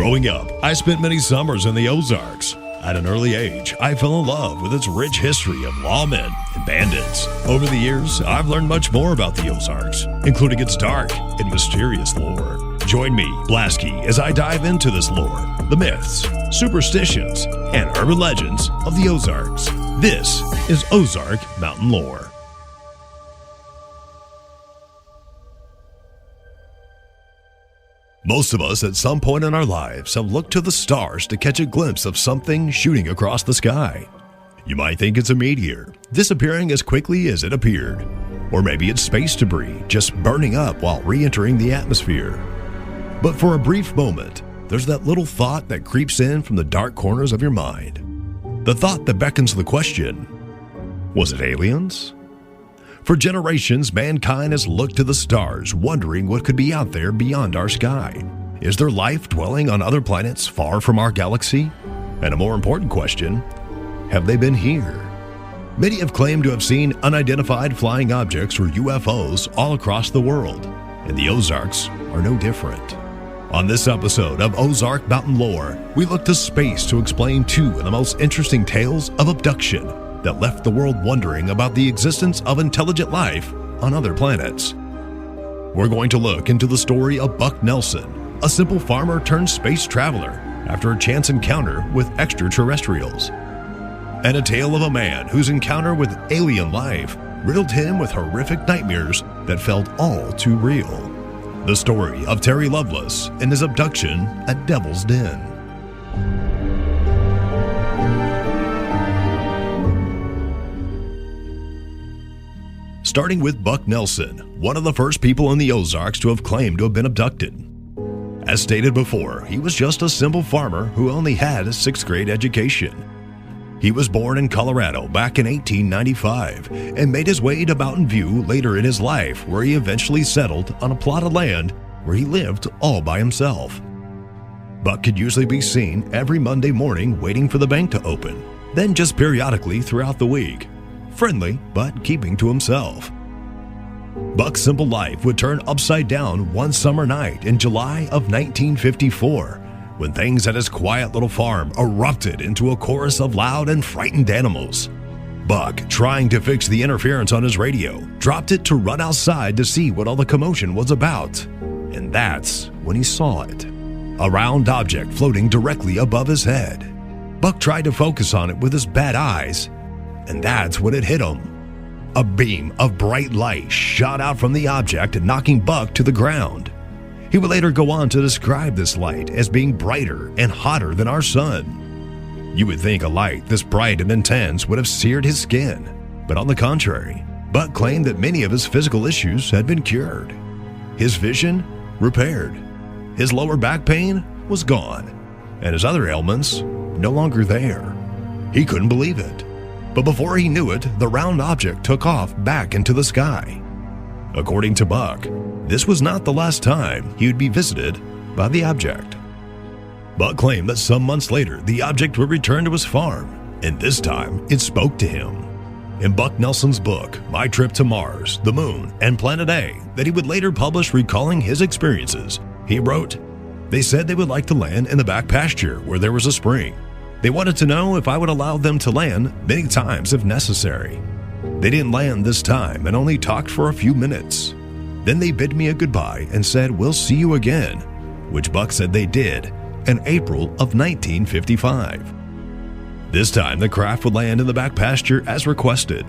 Growing up, I spent many summers in the Ozarks. At an early age, I fell in love with its rich history of lawmen and bandits. Over the years, I've learned much more about the Ozarks, including its dark and mysterious lore. Join me, Blasky, as I dive into this lore, the myths, superstitions, and urban legends of the Ozarks. This is Ozark Mountain Lore. Most of us at some point in our lives have looked to the stars to catch a glimpse of something shooting across the sky. You might think it's a meteor, disappearing as quickly as it appeared. Or maybe it's space debris just burning up while re-entering the atmosphere. But for a brief moment, there's that little thought that creeps in from the dark corners of your mind. The thought that beckons the question, was it aliens? For generations, mankind has looked to the stars, wondering what could be out there beyond our sky. Is there life dwelling on other planets far from our galaxy? And a more important question, have they been here? Many have claimed to have seen unidentified flying objects or UFOs all across the world, and the Ozarks are no different. On this episode of Ozark Mountain Lore, we look to space to explain two of the most interesting tales of abduction that left the world wondering about the existence of intelligent life on other planets. We're going to look into the story of Buck Nelson, a simple farmer turned space traveler after a chance encounter with extraterrestrials, and a tale of a man whose encounter with alien life riddled him with horrific nightmares that felt all too real. The story of Terry Lovelace and his abduction at Devil's Den. Starting with Buck Nelson, one of the first people in the Ozarks to have claimed to have been abducted. As stated before, he was just a simple farmer who only had a 6th grade education. He was born in Colorado back in 1895 and made his way to Mountain View later in his life, where he eventually settled on a plot of land where he lived all by himself. Buck could usually be seen every Monday morning waiting for the bank to open, then just periodically throughout the week. Friendly, but keeping to himself. Buck's simple life would turn upside down one summer night in July of 1954, when things at his quiet little farm erupted into a chorus of loud and frightened animals. Buck, trying to fix the interference on his radio, dropped it to run outside to see what all the commotion was about. And that's when he saw it. A round object floating directly above his head. Buck tried to focus on it with his bad eyes, and that's when it hit him. A beam of bright light shot out from the object, knocking Buck to the ground. He would later go on to describe this light as being brighter and hotter than our sun. You would think a light this bright and intense would have seared his skin, but on the contrary, Buck claimed that many of his physical issues had been cured. His vision repaired. His lower back pain was gone, and his other ailments no longer there. He couldn't believe it. But before he knew it, the round object took off back into the sky. According to Buck, this was not the last time he would be visited by the object. Buck claimed that some months later, the object would return to his farm, and this time it spoke to him. In Buck Nelson's book, My Trip to Mars, the Moon, and Planet A, that he would later publish recalling his experiences, he wrote, "They said they would like to land in the back pasture where there was a spring. They wanted to know if I would allow them to land many times if necessary. They didn't land this time and only talked for a few minutes. Then they bid me a goodbye and said, 'We'll see you again,' which Buck said they did in April of 1955. This time, the craft would land in the back pasture as requested.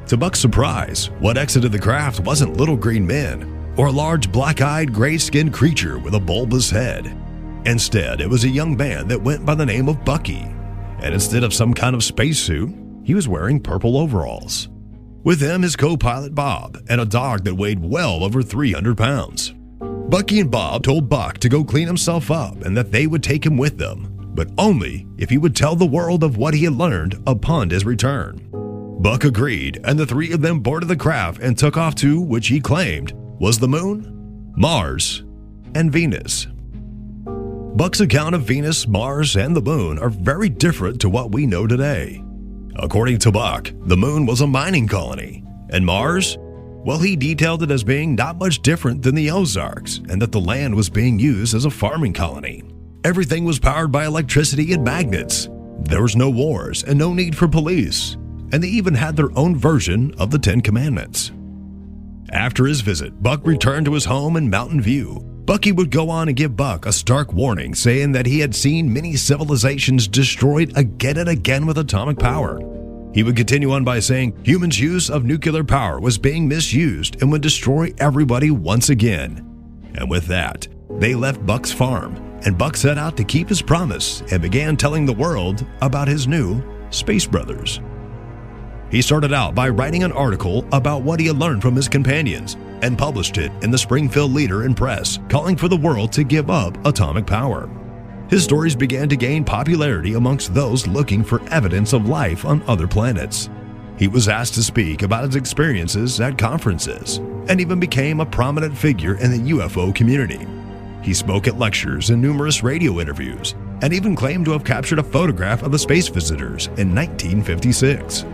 To Buck's surprise, what exited the craft wasn't little green men or a large black-eyed, gray-skinned creature with a bulbous head. Instead, it was a young man that went by the name of Bucky. And instead of some kind of spacesuit, he was wearing purple overalls. With him, his co-pilot Bob, and a dog that weighed well over 300 pounds. Bucky and Bob told Buck to go clean himself up and that they would take him with them, but only if he would tell the world of what he had learned upon his return. Buck agreed, and the three of them boarded the craft and took off to which he claimed was the Moon, Mars, and Venus. Buck's account of Venus, Mars, and the Moon are very different to what we know today. According to Buck, the Moon was a mining colony, and Mars, well, he detailed it as being not much different than the Ozarks, and that the land was being used as a farming colony. Everything was powered by electricity and magnets. There was no wars and no need for police, and they even had their own version of the 10 Commandments. After his visit, Buck returned to his home in Mountain View. Bucky would go on and give Buck a stark warning, saying that he had seen many civilizations destroyed again and again with atomic power. He would continue on by saying humans' use of nuclear power was being misused and would destroy everybody once again. And with that, they left Buck's farm, and Buck set out to keep his promise and began telling the world about his new Space Brothers. He started out by writing an article about what he had learned from his companions and published it in the Springfield Leader and Press, calling for the world to give up atomic power. His stories began to gain popularity amongst those looking for evidence of life on other planets. He was asked to speak about his experiences at conferences and even became a prominent figure in the UFO community. He spoke at lectures and numerous radio interviews and even claimed to have captured a photograph of the space visitors in 1956.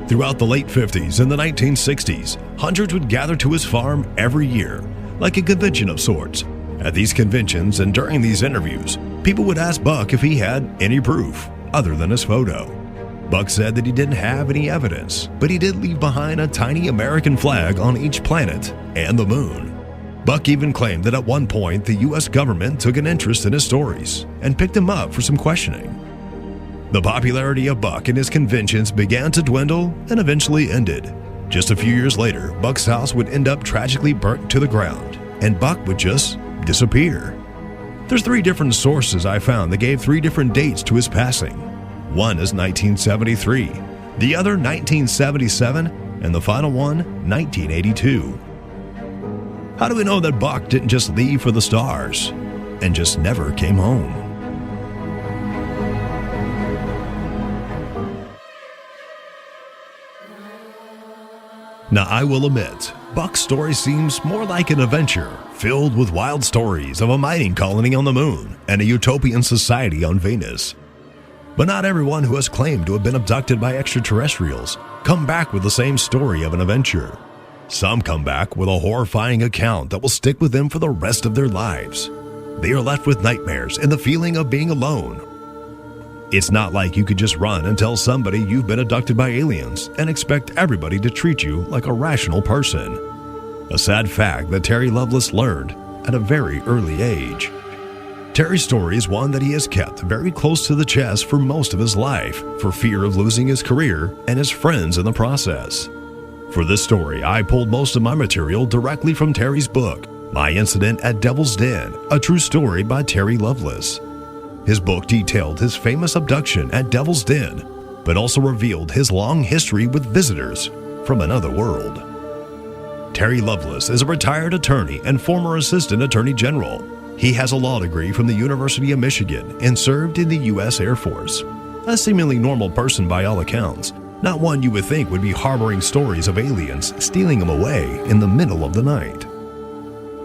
Throughout the late 50s and the 1960s, hundreds would gather to his farm every year, like a convention of sorts. At these conventions and during these interviews, people would ask Buck if he had any proof other than his photo. Buck said that he didn't have any evidence, but he did leave behind a tiny American flag on each planet and the moon. Buck even claimed that at one point the US government took an interest in his stories and picked him up for some questioning. The popularity of Buck and his conventions began to dwindle and eventually ended. Just a few years later, Buck's house would end up tragically burnt to the ground, and Buck would just disappear. There's 3 different sources I found that gave 3 different dates to his passing. One is 1973, the other 1977, and the final one, 1982. How do we know that Buck didn't just leave for the stars and just never came home? Now, I will admit, Buck's story seems more like an adventure filled with wild stories of a mining colony on the moon and a utopian society on Venus. But not everyone who has claimed to have been abducted by extraterrestrials come back with the same story of an adventure. Some come back with a horrifying account that will stick with them for the rest of their lives. They are left with nightmares and the feeling of being alone. It's not like you could just run and tell somebody you've been abducted by aliens and expect everybody to treat you like a rational person. A sad fact that Terry Lovelace learned at a very early age. Terry's story is one that he has kept very close to the chest for most of his life for fear of losing his career and his friends in the process. For this story, I pulled most of my material directly from Terry's book, My Incident at Devil's Den, a true story by Terry Lovelace. His book detailed his famous abduction at Devil's Den, but also revealed his long history with visitors from another world. Terry Lovelace is a retired attorney and former assistant attorney general. He has a law degree from the University of Michigan and served in the U.S. Air Force. A seemingly normal person by all accounts, not one you would think would be harboring stories of aliens stealing him away in the middle of the night.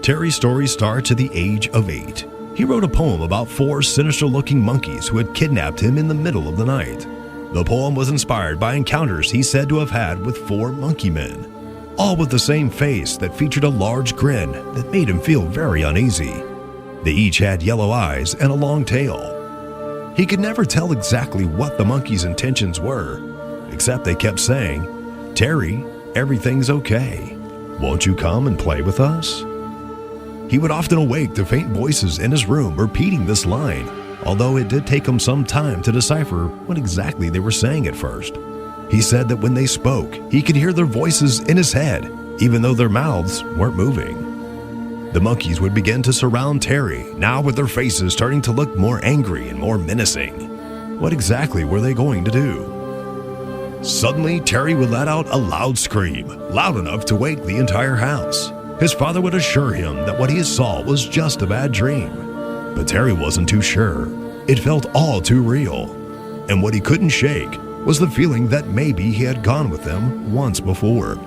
Terry's story starts at the age of 8. He wrote a poem about 4 sinister-looking monkeys who had kidnapped him in the middle of the night. The poem was inspired by encounters he said to have had with 4 monkey men, all with the same face that featured a large grin that made him feel very uneasy. They each had yellow eyes and a long tail. He could never tell exactly what the monkeys' intentions were, except they kept saying, "Terry, everything's okay. Won't you come and play with us?" He would often awake to faint voices in his room repeating this line, although it did take him some time to decipher what exactly they were saying at first. He said that when they spoke, he could hear their voices in his head, even though their mouths weren't moving. The monkeys would begin to surround Terry, now with their faces starting to look more angry and more menacing. What exactly were they going to do? Suddenly, Terry would let out a loud scream, loud enough to wake the entire house. His father would assure him that what he saw was just a bad dream. But Terry wasn't too sure. It felt all too real. And what he couldn't shake was the feeling that maybe he had gone with them once before.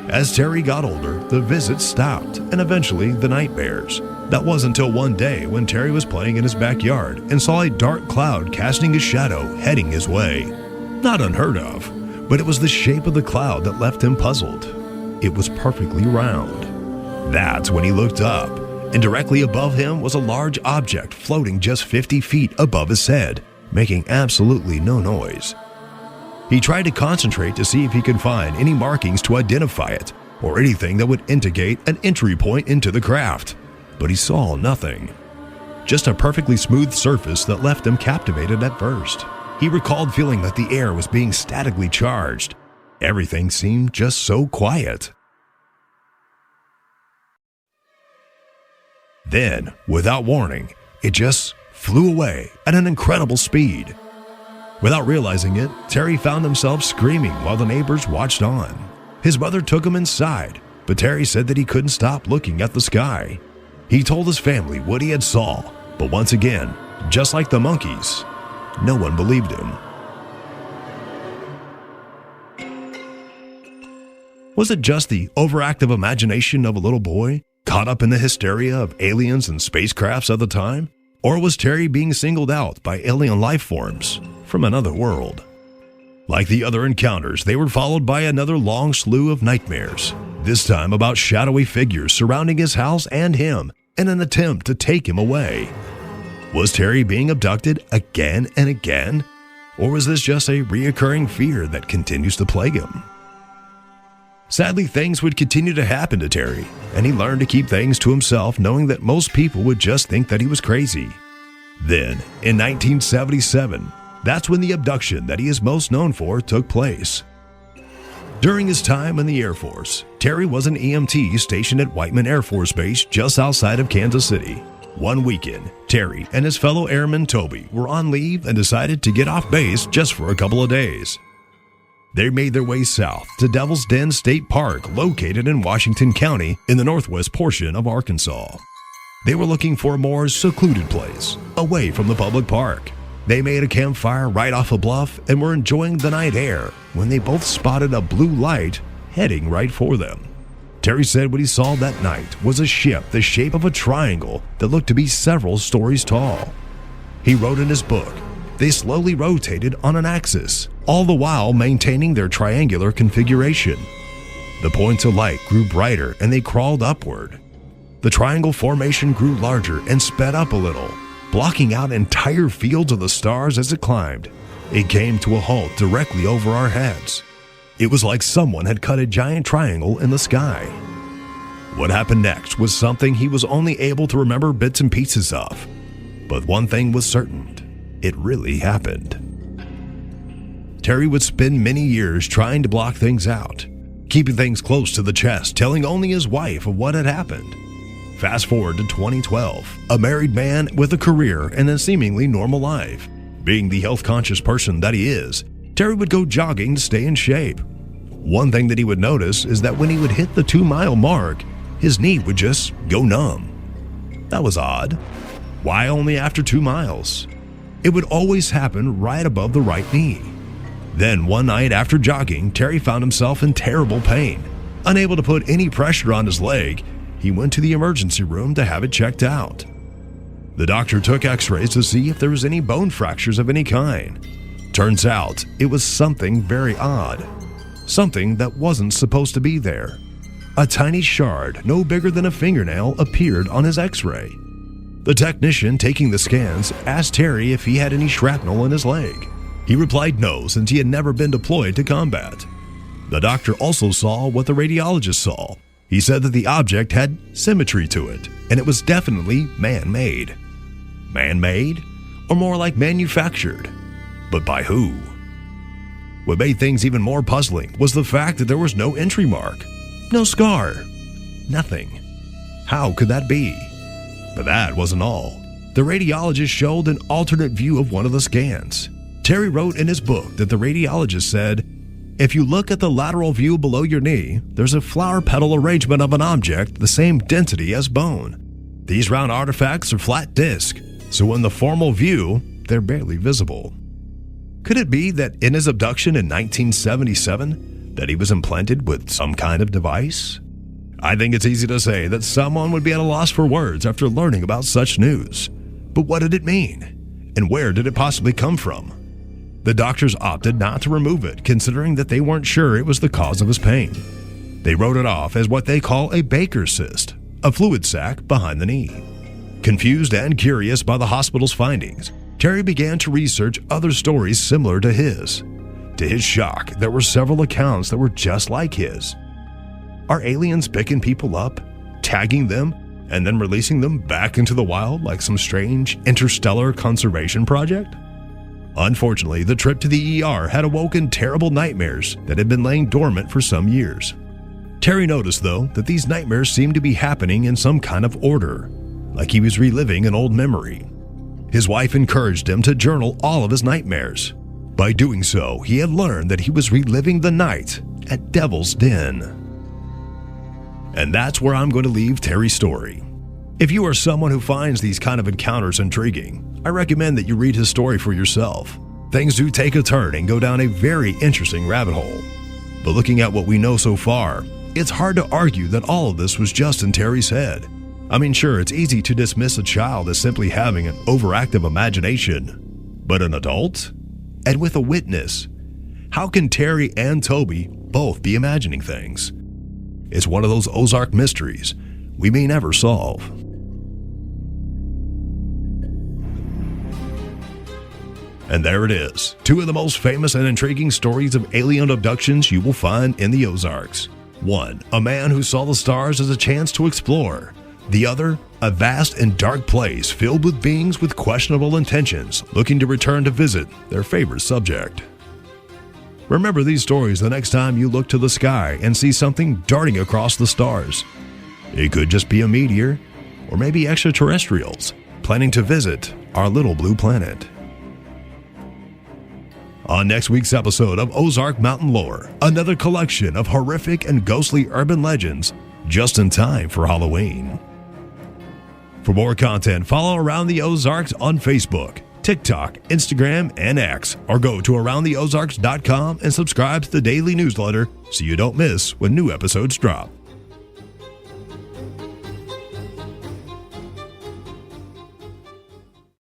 As Terry got older, the visits stopped and eventually the nightmares. That wasn't until one day when Terry was playing in his backyard and saw a dark cloud casting a shadow heading his way. Not unheard of, but it was the shape of the cloud that left him puzzled. It was perfectly round. That's when he looked up and directly above him was a large object floating just 50 feet above his head, making absolutely no noise. He tried to concentrate to see if he could find any markings to identify it or anything that would indicate an entry point into the craft, but he saw nothing. Just a perfectly smooth surface that left him captivated at first. He recalled feeling that the air was being statically charged. Everything seemed just so quiet. Then, without warning, it just flew away at an incredible speed. Without realizing it, Terry found himself screaming while the neighbors watched on. His mother took him inside, but Terry said that he couldn't stop looking at the sky. He told his family what he had saw, but once again, just like the monkeys, no one believed him. Was it just the overactive imagination of a little boy caught up in the hysteria of aliens and spacecrafts at the time? Or was Terry being singled out by alien life forms from another world? Like the other encounters, they were followed by another long slew of nightmares, this time about shadowy figures surrounding his house and him in an attempt to take him away. Was Terry being abducted again and again? Or was this just a reoccurring fear that continues to plague him? Sadly, things would continue to happen to Terry, and he learned to keep things to himself, knowing that most people would just think that he was crazy. Then, in 1977, that's when the abduction that he is most known for took place. During his time in the Air Force, Terry was an EMT stationed at Whiteman Air Force Base just outside of Kansas City. One weekend, Terry and his fellow airman Toby were on leave and decided to get off base just for a couple of days. They made their way south to Devil's Den State Park, located in Washington County in the northwest portion of Arkansas. They were looking for a more secluded place, away from the public park. They made a campfire right off a bluff and were enjoying the night air when they both spotted a blue light heading right for them. Terry said what he saw that night was a ship the shape of a triangle that looked to be several stories tall. He wrote in his book, they slowly rotated on an axis, all the while maintaining their triangular configuration. The points of light grew brighter and they crawled upward. The triangle formation grew larger and sped up a little, blocking out entire fields of the stars as it climbed. It came to a halt directly over our heads. It was like someone had cut a giant triangle in the sky. What happened next was something he was only able to remember bits and pieces of. But one thing was certain. It really happened. Terry would spend many years trying to block things out, keeping things close to the chest, telling only his wife of what had happened. Fast forward to 2012, a married man with a career and a seemingly normal life. Being the health-conscious person that he is, Terry would go jogging to stay in shape. One thing that he would notice is that when he would hit the 2-mile mark, his knee would just go numb. That was odd. Why only after 2 miles? It would always happen right above the right knee. Then one night after jogging, Terry found himself in terrible pain. Unable to put any pressure on his leg, he went to the emergency room to have it checked out. The doctor took x-rays to see if there was any bone fractures of any kind. Turns out it was something very odd. Something that wasn't supposed to be there. A tiny shard, no bigger than a fingernail, appeared on his x-ray. The technician taking the scans asked Terry if he had any shrapnel in his leg. He replied no, since he had never been deployed to combat. The doctor also saw what the radiologist saw. He said that the object had symmetry to it, and it was definitely man-made. Man-made? Or more like manufactured? But by who? What made things even more puzzling was the fact that there was no entry mark, no scar, nothing. How could that be? But that wasn't all. The radiologist showed an alternate view of one of the scans. Terry wrote in his book that the radiologist said, if you look at the lateral view below your knee, there's a flower petal arrangement of an object the same density as bone. These round artifacts are flat disc, so in the formal view, they're barely visible. Could it be that in his abduction in 1977, that he was implanted with some kind of device? I think it's easy to say that someone would be at a loss for words after learning about such news. But what did it mean? And where did it possibly come from? The doctors opted not to remove it, considering that they weren't sure it was the cause of his pain. They wrote it off as what they call a Baker's cyst, a fluid sac behind the knee. Confused and curious by the hospital's findings, Terry began to research other stories similar to his. To his shock, there were several accounts that were just like his. Are aliens picking people up, tagging them, and then releasing them back into the wild like some strange interstellar conservation project? Unfortunately, the trip to the ER had awoken terrible nightmares that had been laying dormant for some years. Terry noticed, though, that these nightmares seemed to be happening in some kind of order, like he was reliving an old memory. His wife encouraged him to journal all of his nightmares. By doing so, he had learned that he was reliving the night at Devil's Den. And that's where I'm going to leave Terry's story. If you are someone who finds these kind of encounters intriguing, I recommend that you read his story for yourself. Things do take a turn and go down a very interesting rabbit hole. But looking at what we know so far, it's hard to argue that all of this was just in Terry's head. I mean, sure, it's easy to dismiss a child as simply having an overactive imagination, but an adult? And with a witness? How can Terry and Toby both be imagining things? It's one of those Ozark mysteries we may never solve. And there it is, two of the most famous and intriguing stories of alien abductions you will find in the Ozarks. One, a man who saw the stars as a chance to explore. The other, a vast and dark place filled with beings with questionable intentions looking to return to visit their favorite subject. Remember these stories the next time you look to the sky and see something darting across the stars. It could just be a meteor, or maybe extraterrestrials planning to visit our little blue planet. On next week's episode of Ozark Mountain Lore, another collection of horrific and ghostly urban legends just in time for Halloween. For more content, follow Around the Ozarks on Facebook, TikTok, Instagram, and X, or go to AroundTheOzarks.com and subscribe to the daily newsletter so you don't miss when new episodes drop.